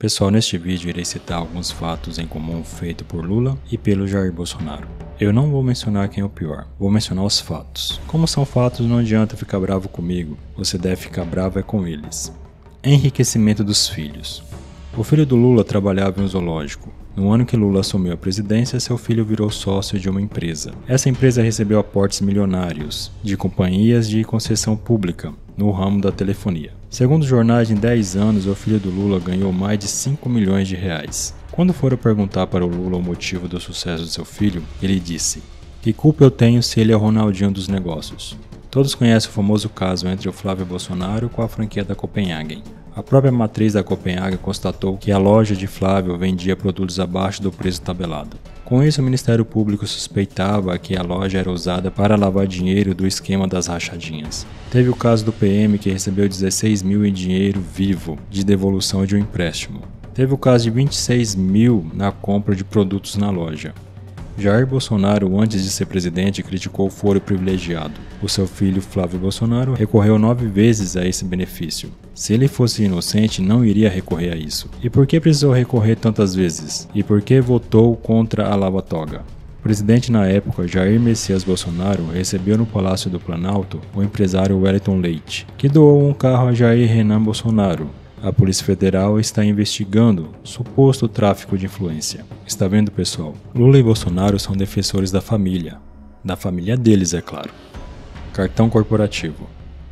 Pessoal, neste vídeo irei citar alguns fatos em comum feitos por Lula e pelo Jair Bolsonaro. Eu não vou mencionar quem é o pior, vou mencionar os fatos. Como são fatos, não adianta ficar bravo comigo, você deve ficar bravo é com eles. Enriquecimento dos filhos. O filho do Lula trabalhava em um zoológico. No ano que Lula assumiu a presidência, seu filho virou sócio de uma empresa. Essa empresa recebeu aportes milionários de companhias de concessão pública no ramo da telefonia. Segundo jornais, em 10 anos, o filho do Lula ganhou mais de 5 milhões de reais. Quando foram perguntar para o Lula o motivo do sucesso de seu filho, ele disse: "Que culpa eu tenho se ele é o Ronaldinho dos negócios?" Todos conhecem o famoso caso entre o Flávio Bolsonaro com a franquia da Copenhagen. A própria matriz da Copenhagen constatou que a loja de Flávio vendia produtos abaixo do preço tabelado. Com isso, o Ministério Público suspeitava que a loja era usada para lavar dinheiro do esquema das rachadinhas. Teve o caso do PM que recebeu 16 mil em dinheiro vivo de devolução de um empréstimo. Teve o caso de 26 mil na compra de produtos na loja. Jair Bolsonaro, antes de ser presidente, criticou o foro privilegiado. O seu filho Flávio Bolsonaro recorreu 9 vezes a esse benefício. Se ele fosse inocente, não iria recorrer a isso. E por que precisou recorrer tantas vezes? E por que votou contra a Lava Toga? O presidente na época, Jair Messias Bolsonaro, recebeu no Palácio do Planalto o empresário Wellington Leite, que doou um carro a Jair Renan Bolsonaro. A Polícia Federal está investigando suposto tráfico de influência. Está vendo, pessoal? Lula e Bolsonaro são defensores da família deles, é claro. Cartão corporativo.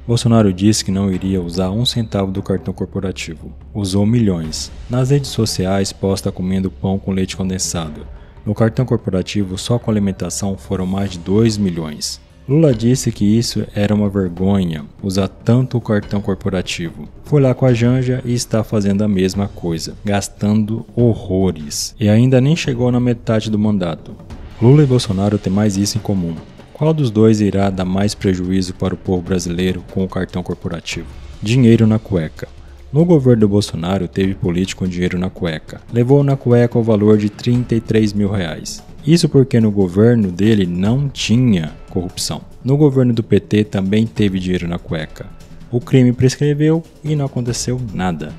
Bolsonaro disse que não iria usar um centavo do cartão corporativo. Usou milhões. Nas redes sociais, posta comendo pão com leite condensado. No cartão corporativo, só com alimentação, foram mais de 2 milhões. Lula disse que isso era uma vergonha, usar tanto o cartão corporativo. Foi lá com a Janja e está fazendo a mesma coisa, gastando horrores. E ainda nem chegou na metade do mandato. Lula e Bolsonaro têm mais isso em comum. Qual dos dois irá dar mais prejuízo para o povo brasileiro com o cartão corporativo? Dinheiro na cueca. No governo do Bolsonaro, teve político com dinheiro na cueca. Levou na cueca o valor de 33 mil reais. Isso porque no governo dele não tinha corrupção. No governo do PT também teve dinheiro na cueca. O crime prescreveu e não aconteceu nada.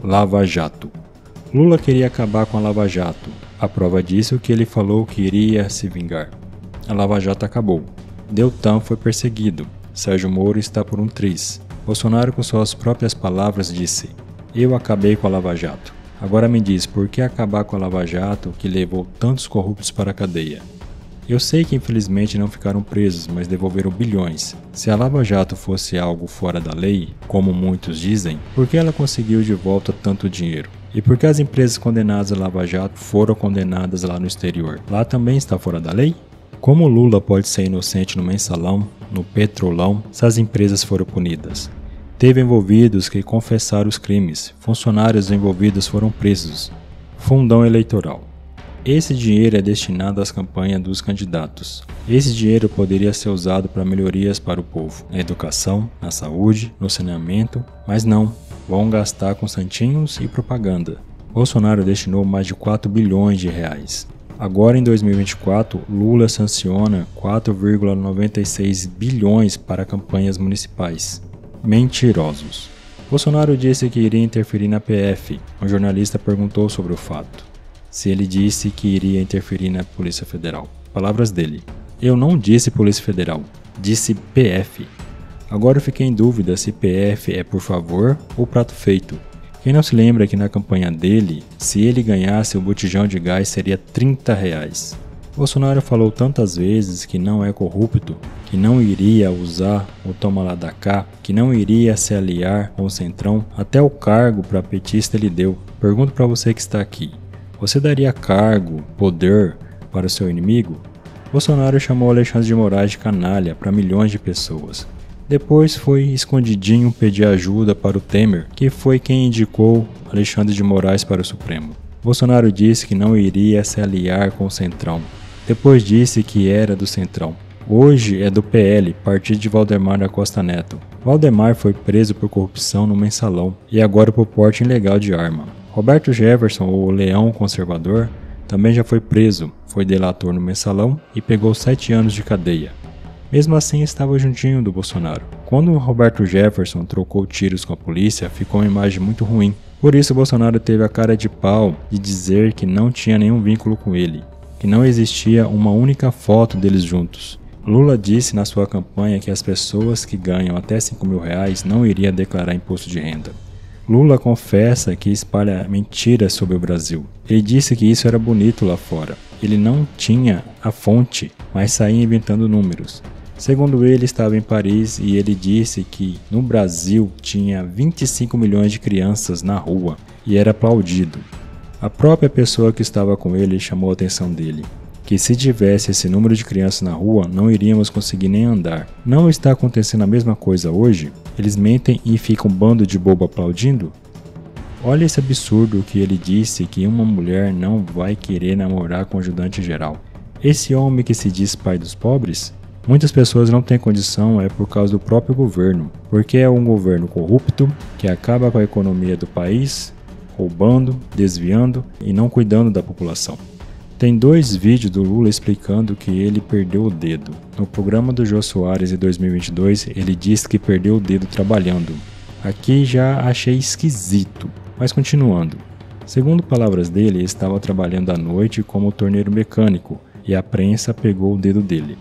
Lava Jato. Lula queria acabar com a Lava Jato. A prova disso é que ele falou que iria se vingar. A Lava Jato acabou. Deltan foi perseguido. Sérgio Moro está por um triz. Bolsonaro, com suas próprias palavras, disse: "Eu acabei com a Lava Jato." Agora me diz, por que acabar com a Lava Jato que levou tantos corruptos para a cadeia? Eu sei que infelizmente não ficaram presos, mas devolveram bilhões. Se a Lava Jato fosse algo fora da lei, como muitos dizem, por que ela conseguiu de volta tanto dinheiro? E por que as empresas condenadas a Lava Jato foram condenadas lá no exterior? Lá também está fora da lei? Como Lula pode ser inocente no mensalão, no petrolão, se as empresas foram punidas? Teve envolvidos que confessaram os crimes, funcionários envolvidos foram presos. Fundão eleitoral. Esse dinheiro é destinado às campanhas dos candidatos. Esse dinheiro poderia ser usado para melhorias para o povo, na educação, na saúde, no saneamento, mas não, vão gastar com santinhos e propaganda. Bolsonaro destinou mais de 4 bilhões de reais. Agora em 2024, Lula sanciona 4,96 bilhões para campanhas municipais. Mentirosos. Bolsonaro disse que iria interferir na PF. Um jornalista perguntou sobre o fato. Se ele disse que iria interferir na Polícia Federal. Palavras dele: "Eu não disse Polícia Federal, disse PF." Agora eu fiquei em dúvida se PF é por favor ou prato feito. Quem não se lembra que na campanha dele, se ele ganhasse o botijão de gás seria 30 reais. Bolsonaro falou tantas vezes que não é corrupto, que não iria usar o toma lá da cá, que não iria se aliar com o Centrão, até o cargo para petista ele deu. Pergunto para você que está aqui, você daria cargo, poder para o seu inimigo? Bolsonaro chamou Alexandre de Moraes de canalha para milhões de pessoas. Depois foi escondidinho pedir ajuda para o Temer, que foi quem indicou Alexandre de Moraes para o Supremo. Bolsonaro disse que não iria se aliar com o Centrão. Depois disse que era do Centrão. Hoje é do PL, partido de Valdemar da Costa Neto. Valdemar foi preso por corrupção no mensalão e agora por porte ilegal de arma. Roberto Jefferson, o Leão Conservador, também já foi preso, foi delator no mensalão e pegou 7 anos de cadeia. Mesmo assim, estava juntinho do Bolsonaro. Quando Roberto Jefferson trocou tiros com a polícia, ficou uma imagem muito ruim. Por isso, Bolsonaro teve a cara de pau de dizer que não tinha nenhum vínculo com ele, que não existia uma única foto deles juntos. Lula disse na sua campanha que as pessoas que ganham até R$5.000 não iriam declarar imposto de renda. Lula confessa que espalha mentiras sobre o Brasil. Ele disse que isso era bonito lá fora. Ele não tinha a fonte, mas saía inventando números. Segundo ele, estava em Paris e ele disse que no Brasil tinha 25 milhões de crianças na rua e era aplaudido. A própria pessoa que estava com ele chamou a atenção dele, que se tivesse esse número de crianças na rua, não iríamos conseguir nem andar. Não está acontecendo a mesma coisa hoje? Eles mentem e ficam um bando de bobo aplaudindo? Olha esse absurdo que ele disse que uma mulher não vai querer namorar com o ajudante geral. Esse homem que se diz pai dos pobres? Muitas pessoas não têm condição por causa do próprio governo, porque é um governo corrupto que acaba com a economia do país, roubando, desviando e não cuidando da população. Tem 2 vídeos do Lula explicando que ele perdeu o dedo. No programa do Jô Soares em 2022, ele disse que perdeu o dedo trabalhando. Aqui já achei esquisito, mas continuando. Segundo palavras dele, ele estava trabalhando à noite como torneiro mecânico e a prensa pegou o dedo dele.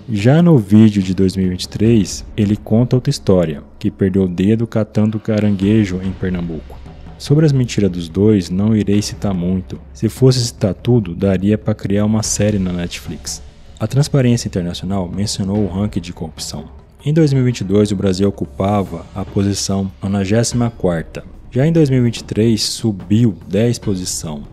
Já no vídeo de 2023, ele conta outra história, que perdeu o dedo catando caranguejo em Pernambuco. Sobre as mentiras dos dois, não irei citar muito. Se fosse citar tudo, daria para criar uma série na Netflix. A Transparência Internacional mencionou o ranking de corrupção. Em 2022, o Brasil ocupava a posição 94ª. Já em 2023, subiu 10 posições.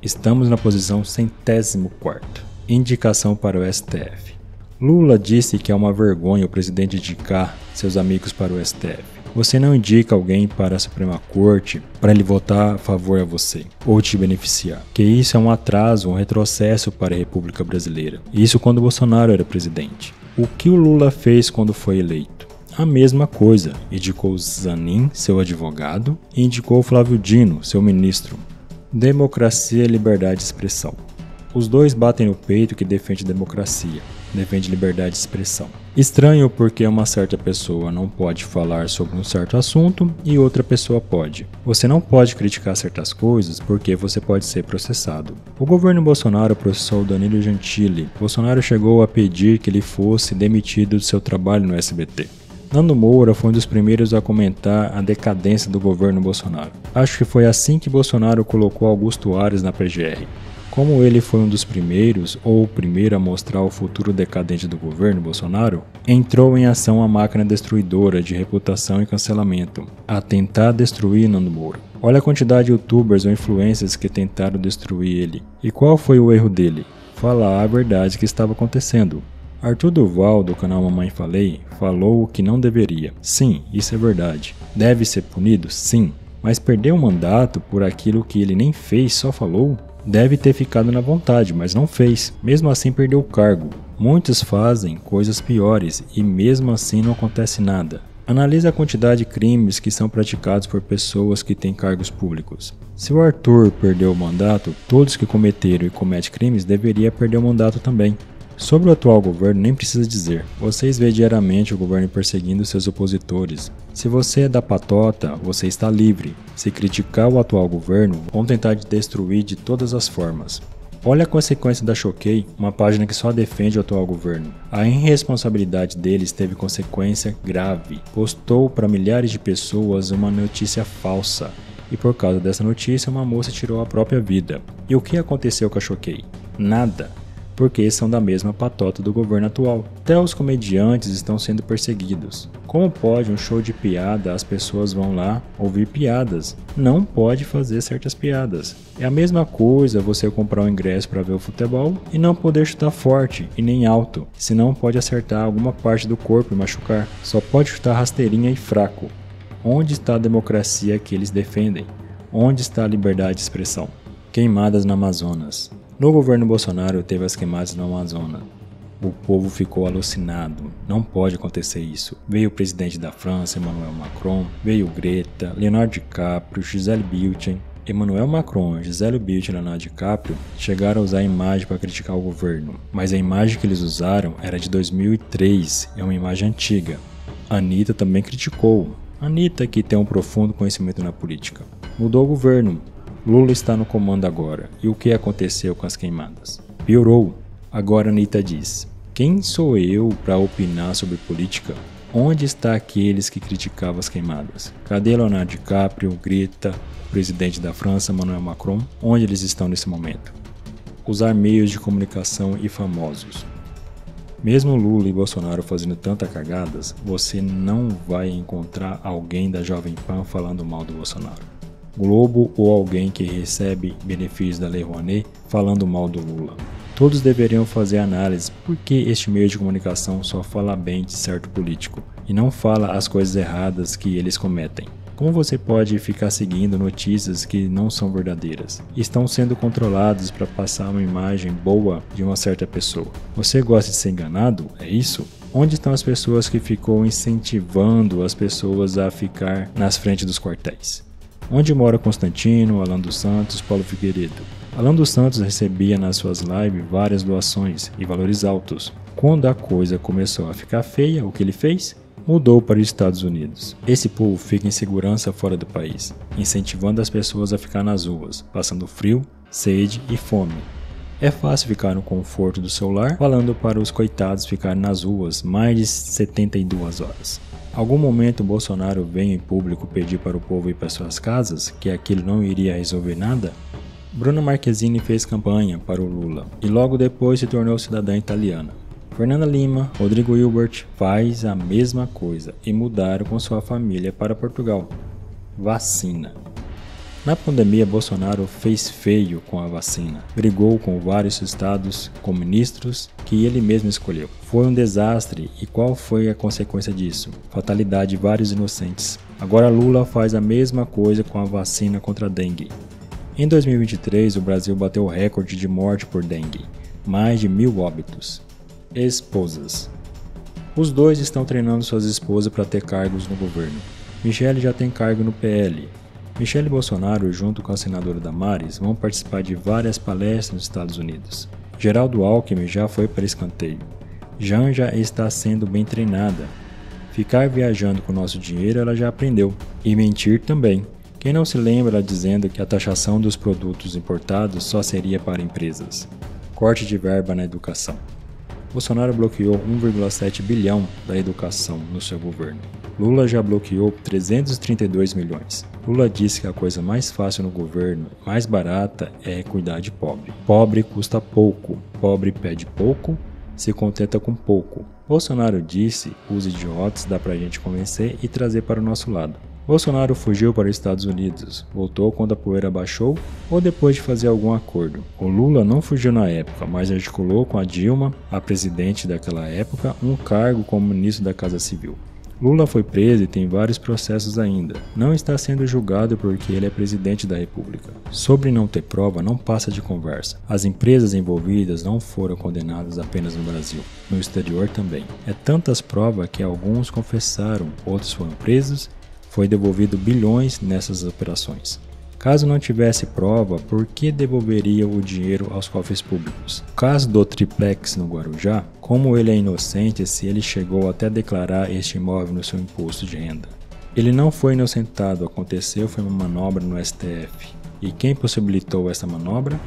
Estamos na posição 104ª. Indicação para o STF. Lula disse que é uma vergonha o presidente indicar seus amigos para o STF. Você não indica alguém para a Suprema Corte para ele votar a favor a você ou te beneficiar. Que isso é um atraso, um retrocesso para a República Brasileira. Isso quando Bolsonaro era presidente. O que o Lula fez quando foi eleito? A mesma coisa. Indicou Zanin, seu advogado, e indicou Flávio Dino, seu ministro. Democracia e liberdade de expressão. Os dois batem no peito que defende democracia, defende liberdade de expressão. Estranho porque uma certa pessoa não pode falar sobre um certo assunto e outra pessoa pode. Você não pode criticar certas coisas porque você pode ser processado. O governo Bolsonaro processou Danilo Gentili. Bolsonaro chegou a pedir que ele fosse demitido do seu trabalho no SBT. Nando Moura foi um dos primeiros a comentar a decadência do governo Bolsonaro. Acho que foi assim que Bolsonaro colocou Augusto Aras na PGR. Como ele foi um dos primeiros, ou o primeiro a mostrar o futuro decadente do governo Bolsonaro, entrou em ação a máquina destruidora de reputação e cancelamento, a tentar destruir Nando Moura. Olha a quantidade de youtubers ou influencers que tentaram destruir ele. E qual foi o erro dele? Falar a verdade que estava acontecendo. Arthur Duval, do canal Mamãe Falei, falou o que não deveria. Sim, isso é verdade. Deve ser punido? Sim. Mas perder o mandato por aquilo que ele nem fez, só falou? Deve ter ficado na vontade, mas não fez. Mesmo assim perdeu o cargo. Muitos fazem coisas piores e mesmo assim não acontece nada. Analise a quantidade de crimes que são praticados por pessoas que têm cargos públicos. Se o Arthur perdeu o mandato, todos que cometeram e cometem crimes deveriam perder o mandato também. Sobre o atual governo, nem precisa dizer. Vocês veem diariamente o governo perseguindo seus opositores. Se você é da patota, você está livre. Se criticar o atual governo, vão tentar te destruir de todas as formas. Olha a consequência da Choquei, uma página que só defende o atual governo. A irresponsabilidade deles teve consequência grave. Postou para milhares de pessoas uma notícia falsa. E por causa dessa notícia, uma moça tirou a própria vida. E o que aconteceu com a Choquei? Nada. Porque são da mesma patota do governo atual. Até os comediantes estão sendo perseguidos. Como pode um show de piada as pessoas vão lá ouvir piadas? Não pode fazer certas piadas. É a mesma coisa você comprar um ingresso para ver o futebol e não poder chutar forte e nem alto, senão pode acertar alguma parte do corpo e machucar. Só pode chutar rasteirinha e fraco. Onde está a democracia que eles defendem? Onde está a liberdade de expressão? Queimadas no Amazonas. No governo Bolsonaro teve as queimadas no Amazonas. O povo ficou alucinado. Não pode acontecer isso. Veio o presidente da França, Emmanuel Macron, veio Greta, Leonardo DiCaprio, Gisele Bündchen. Emmanuel Macron, Gisele Bündchen e Leonardo DiCaprio chegaram a usar a imagem para criticar o governo. Mas a imagem que eles usaram era de 2003, é uma imagem antiga. Anitta também criticou. Anitta, que tem um profundo conhecimento na política. Mudou o governo. Lula está no comando agora. E o que aconteceu com as queimadas? Piorou. Agora a Anitta diz: quem sou eu para opinar sobre política? Onde está aqueles que criticavam as queimadas? Cadê Leonardo DiCaprio, Greta, o presidente da França, Emmanuel Macron? Onde eles estão nesse momento? Usar meios de comunicação e famosos. Mesmo Lula e Bolsonaro fazendo tantas cagadas, você não vai encontrar alguém da Jovem Pan falando mal do Bolsonaro. Globo ou alguém que recebe benefícios da Lei Rouanet falando mal do Lula. Todos deveriam fazer análise por que este meio de comunicação só fala bem de certo político e não fala as coisas erradas que eles cometem. Como você pode ficar seguindo notícias que não são verdadeiras? Estão sendo controlados para passar uma imagem boa de uma certa pessoa. Você gosta de ser enganado? É isso? Onde estão as pessoas que ficam incentivando as pessoas a ficar nas frentes dos quartéis? Onde mora Constantino, Alan dos Santos, Paulo Figueiredo? Alan dos Santos recebia nas suas lives várias doações e valores altos. Quando a coisa começou a ficar feia, o que ele fez? Mudou para os Estados Unidos. Esse povo fica em segurança fora do país, incentivando as pessoas a ficar nas ruas, passando frio, sede e fome. É fácil ficar no conforto do seu lar, falando para os coitados ficarem nas ruas mais de 72 horas. Algum momento Bolsonaro veio em público pedir para o povo ir para suas casas, que aquilo não iria resolver nada? Bruna Marquezine fez campanha para o Lula e logo depois se tornou cidadã italiana. Fernanda Lima, Rodrigo Hilbert faz a mesma coisa e mudaram com sua família para Portugal. Vacina. Na pandemia, Bolsonaro fez feio com a vacina. Brigou com vários estados com ministros que ele mesmo escolheu. Foi um desastre e qual foi a consequência disso? Fatalidade de vários inocentes. Agora Lula faz a mesma coisa com a vacina contra a dengue. Em 2023, o Brasil bateu o recorde de morte por dengue, mais de 1.000 óbitos. Esposas. Os dois estão treinando suas esposas para ter cargos no governo. Michele já tem cargo no PL. Michele Bolsonaro, junto com a senadora Damares, vão participar de várias palestras nos Estados Unidos. Geraldo Alckmin já foi para escanteio. Janja está sendo bem treinada. Ficar viajando com nosso dinheiro ela já aprendeu. E mentir também. Quem não se lembra ela dizendo que a taxação dos produtos importados só seria para empresas? Corte de verba na educação. Bolsonaro bloqueou 1,7 bilhão da educação no seu governo. Lula já bloqueou 332 milhões. Lula disse que a coisa mais fácil no governo, mais barata, é cuidar de pobre. Pobre custa pouco, pobre pede pouco, se contenta com pouco. Bolsonaro disse, os idiotas dá pra gente convencer e trazer para o nosso lado. Bolsonaro fugiu para os Estados Unidos, voltou quando a poeira baixou ou depois de fazer algum acordo. O Lula não fugiu na época, mas articulou com a Dilma, a presidente daquela época, um cargo como ministro da Casa Civil. Lula foi preso e tem vários processos ainda. Não está sendo julgado porque ele é presidente da República. Sobre não ter prova, não passa de conversa. As empresas envolvidas não foram condenadas apenas no Brasil, no exterior também. É tantas provas que alguns confessaram, outros foram presos. Foi devolvido bilhões nessas operações. Caso não tivesse prova, por que devolveria o dinheiro aos cofres públicos? O caso do triplex no Guarujá, como ele é inocente se ele chegou até a declarar este imóvel no seu imposto de renda? Ele não foi inocentado, aconteceu foi uma manobra no STF. E quem possibilitou essa manobra?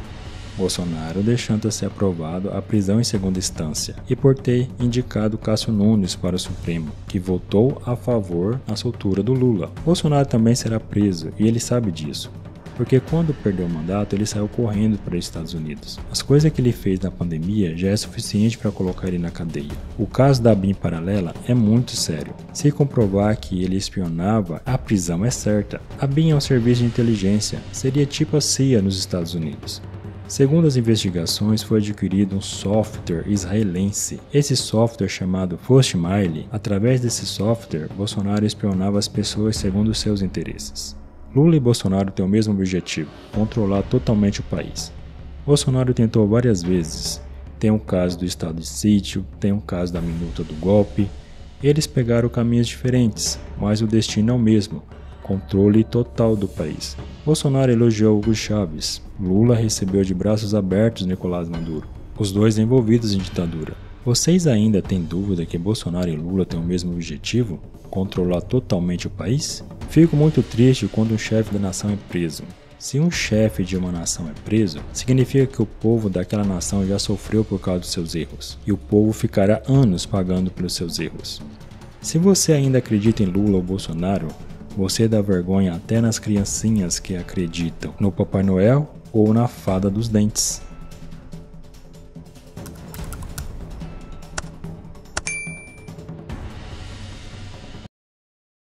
Bolsonaro, deixando ser aprovado a prisão em segunda instância e por ter indicado Cássio Nunes para o Supremo, que votou a favor da soltura do Lula. Bolsonaro também será preso e ele sabe disso, porque quando perdeu o mandato ele saiu correndo para os Estados Unidos. As coisas que ele fez na pandemia já é suficiente para colocar ele na cadeia. O caso da BIM paralela é muito sério. Se comprovar que ele espionava, a prisão é certa. A BIM é um serviço de inteligência, seria tipo a CIA nos Estados Unidos. Segundo as investigações, foi adquirido um software israelense. Esse software chamado Fostmail, através desse software, Bolsonaro espionava as pessoas segundo seus interesses. Lula e Bolsonaro têm o mesmo objetivo, controlar totalmente o país. Bolsonaro tentou várias vezes. Tem um caso do estado de sítio, tem um caso da minuta do golpe. Eles pegaram caminhos diferentes, mas o destino é o mesmo. Controle total do país. Bolsonaro elogiou Hugo Chávez. Lula recebeu de braços abertos Nicolás Maduro. Os dois envolvidos em ditadura. Vocês ainda têm dúvida que Bolsonaro e Lula têm o mesmo objetivo? Controlar totalmente o país? Fico muito triste quando um chefe da nação é preso. Se um chefe de uma nação é preso, significa que o povo daquela nação já sofreu por causa dos seus erros, e o povo ficará anos pagando pelos seus erros. Se você ainda acredita em Lula ou Bolsonaro, você dá vergonha até nas criancinhas que acreditam no Papai Noel ou na Fada dos Dentes.